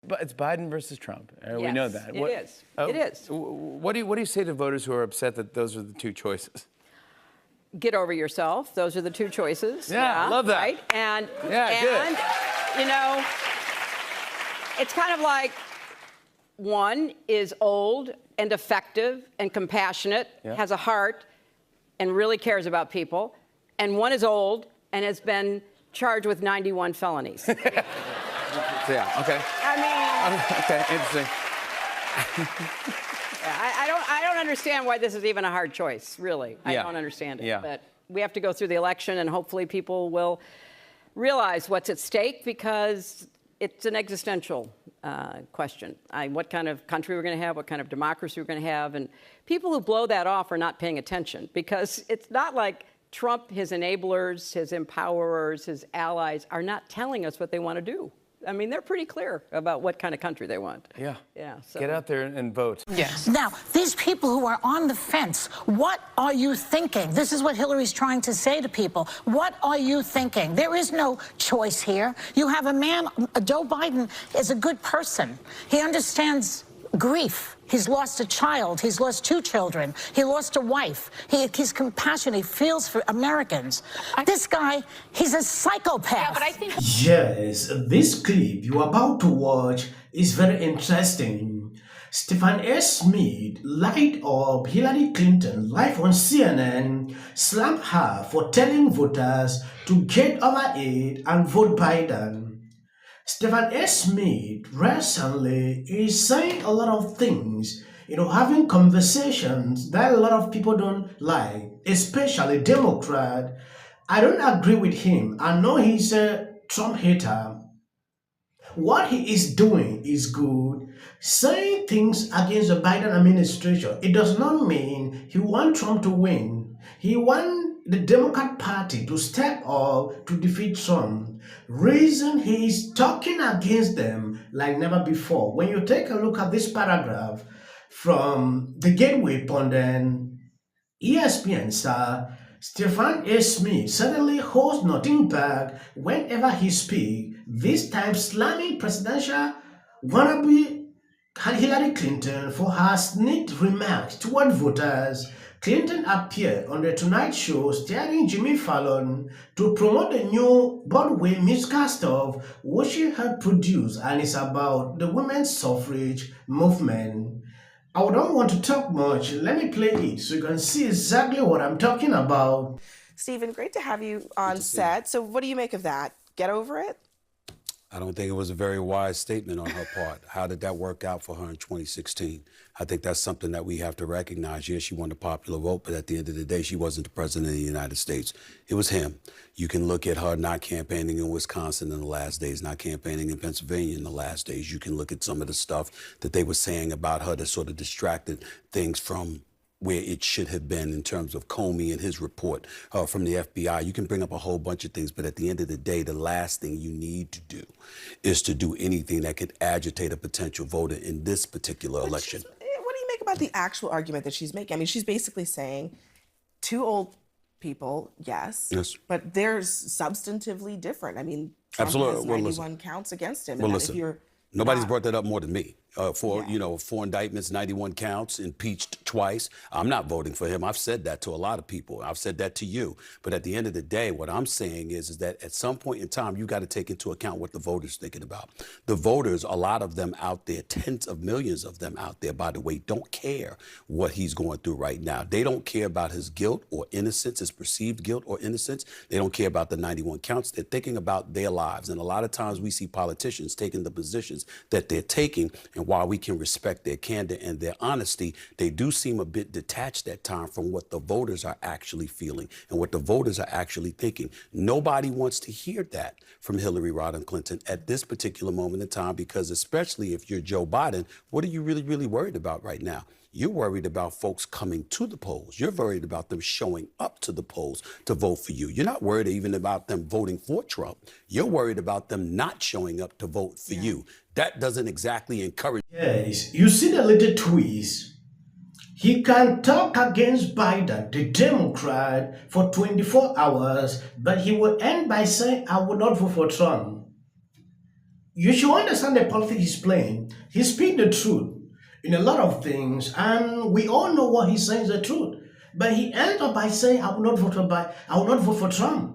But it's Biden versus Trump. We know that. It is. It is. What do you say to voters who are upset that those are the two choices? Get over yourself. Those are the two choices. Yeah, I love that. Right? And good. You know, it's kind of like one is old and effective and compassionate, has a heart, and really cares about people, and one is old and has been charged with 91 felonies. Yeah, okay. I mean... Okay, interesting. I don't understand why this is even a hard choice, really. I don't understand it. But we have to go through the election, and hopefully people will realize what's at stake, because it's an existential question. What kind of country we're going to have, what kind of democracy we're going to have. And people who blow that off are not paying attention, because it's not like Trump, his enablers, his empowerers, his allies are not telling us what they want to do. I mean, they're pretty clear about what kind of country they want. Yeah. So. Get out there and vote. Yes. Now, these people who are on the fence, what are you thinking? This is what Hillary's trying to say to people. What are you thinking? There is no choice here. You have a man, Joe Biden is a good person. He understands grief. He's lost a child. He's lost 2 children. He lost a wife. He's compassionate. He feels for Americans. This guy, he's a psychopath. Yeah, but I think... Yes, this clip you're about to watch is very interesting. Stephen S. Smith light up Hillary Clinton live on CNN, slammed her for telling voters to get over it and vote Biden. Stephen S. Smith recently is saying a lot of things, having conversations that a lot of people don't like, especially Democrat. I don't agree with him. I know he's a Trump hater. What he is doing is good. Saying things against the Biden administration, it does not mean he wants Trump to win. He wants the Democrat Party to step up to defeat Trump. Reason he is talking against them like never before. When you take a look at this paragraph from the Gateway Pundit, ESPN star Stephen A. Smith suddenly holds nothing back whenever he speaks, this time slamming presidential wannabe Hillary Clinton for her sneaked remarks toward voters. Clinton appeared on The Tonight Show starring Jimmy Fallon to promote the new Broadway newscast of which she had produced, and it's about the women's suffrage movement. I don't want to talk much. Let me play it so you can see exactly what I'm talking about. Stephen, great to have you on set. So what do you make of that? Get over it? I don't think it was a very wise statement on her part. How did that work out for her in 2016? I think that's something that we have to recognize. Yes, she won the popular vote, but at the end of the day, she wasn't the president of the United States. It was him. You can look at her not campaigning in Wisconsin in the last days, not campaigning in Pennsylvania in the last days. You can look at some of the stuff that they were saying about her that sort of distracted things from where it should have been in terms of Comey and his report from the FBI. You can bring up a whole bunch of things, but at the end of the day, the last thing you need to do is to do anything that could agitate a potential voter in this particular election. What do you make about the actual argument that she's making? I mean, she's basically saying 2 old people, yes, but they're substantively different. I mean, Trump has 91 counts against him. Well, and listen, if you're nobody's brought that up more than me. For 4 indictments, 91 counts, impeached twice. I'm not voting for him. I've said that to a lot of people. I've said that to you. But at the end of the day, what I'm saying is that at some point in time, you got to take into account what the voters thinking about. The voters, a lot of them out there, tens of millions of them out there, by the way, don't care what he's going through right now. They don't care about his guilt or innocence, his perceived guilt or innocence. They don't care about the 91 counts. They're thinking about their lives. And a lot of times we see politicians taking the positions that they're taking, and while we can respect their candor and their honesty, they do seem a bit detached at times from what the voters are actually feeling and what the voters are actually thinking. Nobody wants to hear that from Hillary Rodham Clinton at this particular moment in time, because especially if you're Joe Biden, what are you really worried about right now? You're worried about folks coming to the polls. You're worried about them showing up to the polls to vote for you. You're not worried even about them voting for Trump. You're worried about them not showing up to vote for you. That doesn't exactly encourage. Yes, you see the little twist. He can talk against Biden, the Democrat, for 24 hours, but he will end by saying, I will not vote for Trump. you should understand the politics he's playing. He speaks the truth in a lot of things, and we all know what he's saying is the truth. But he ends up by saying, I will not vote for Trump.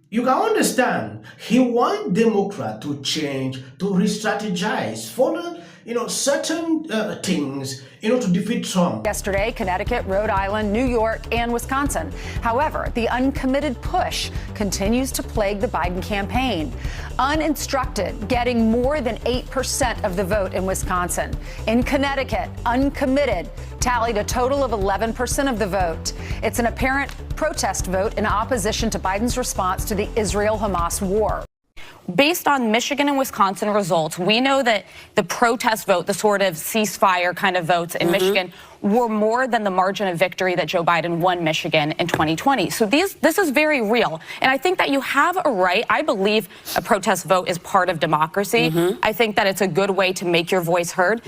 You can understand, he wants Democrat to change, to re-strategize, follow, certain things, to defeat Trump. Yesterday, Connecticut, Rhode Island, New York, and Wisconsin. However, the uncommitted push continues to plague the Biden campaign. Uninstructed, getting more than 8% of the vote in Wisconsin. In Connecticut, uncommitted, tallied a total of 11% of the vote. It's an apparent protest vote in opposition to Biden's response to the Israel-Hamas war. Based on Michigan and Wisconsin results, we know that the protest vote, the sort of ceasefire kind of votes in Michigan, were more than the margin of victory that Joe Biden won Michigan in 2020. So this is very real. And I think that you have a right. I believe a protest vote is part of democracy. I think that it's a good way to make your voice heard.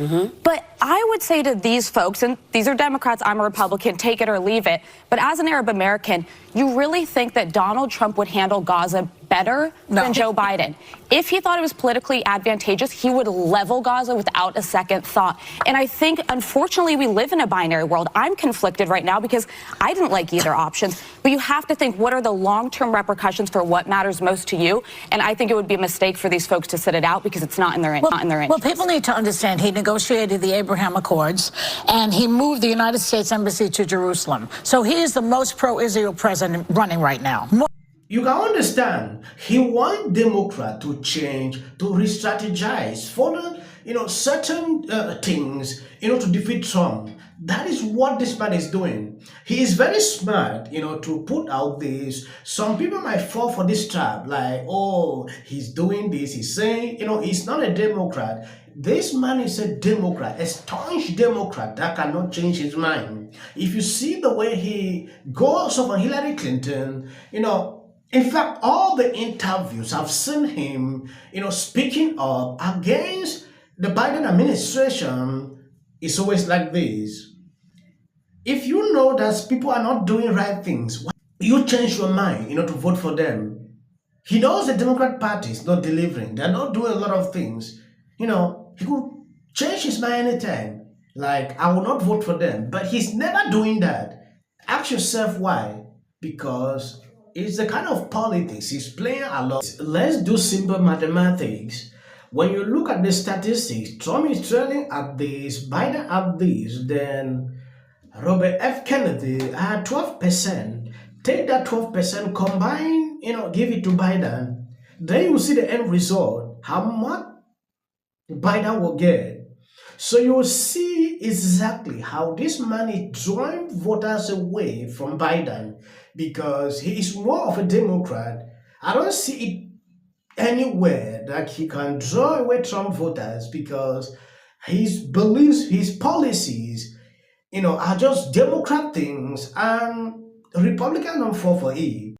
But I would say to these folks, and these are Democrats, I'm a Republican, take it or leave it. But as an Arab American, you really think that Donald Trump would handle Gaza better than Joe Biden? If he thought it was politically advantageous, he would level Gaza without a second thought. And I think, unfortunately, we live in a binary world. I'm conflicted right now because I didn't like either options. But you have to think, what are the long-term repercussions for what matters most to you? And I think it would be a mistake for these folks to sit it out because it's not in their interest. Well, people need to understand he negotiated the Abraham Accords, and he moved the United States Embassy to Jerusalem. So he is the most pro-Israel president running right now. You can understand, he wants Democrat to change, to re-strategize, follow, certain things, to defeat Trump. That is what this man is doing. He is very smart, to put out this. Some people might fall for this trap, like, oh, he's doing this, he's saying, he's not a Democrat. This man is a Democrat, a staunch Democrat that cannot change his mind. If you see the way he goes over Hillary Clinton, in fact, all the interviews I've seen him, speaking up against the Biden administration is always like this. If you know that people are not doing right things, you change your mind, to vote for them. He knows the Democrat Party is not delivering. They're not doing a lot of things. He could change his mind anytime. Like, I will not vote for them. But he's never doing that. Ask yourself why. Because it's the kind of politics he's playing a lot. Let's do simple mathematics. When you look at the statistics, Trump is trailing at this, Biden at this, then Robert F. Kennedy at 12%. Take that 12%, combine, give it to Biden. Then you see the end result, how much Biden will get. So you will see exactly how this man is drawing voters away from Biden because he is more of a Democrat. I don't see it anywhere that he can draw away Trump voters because his beliefs, his policies, are just Democrat things, and Republicans don't fall for it.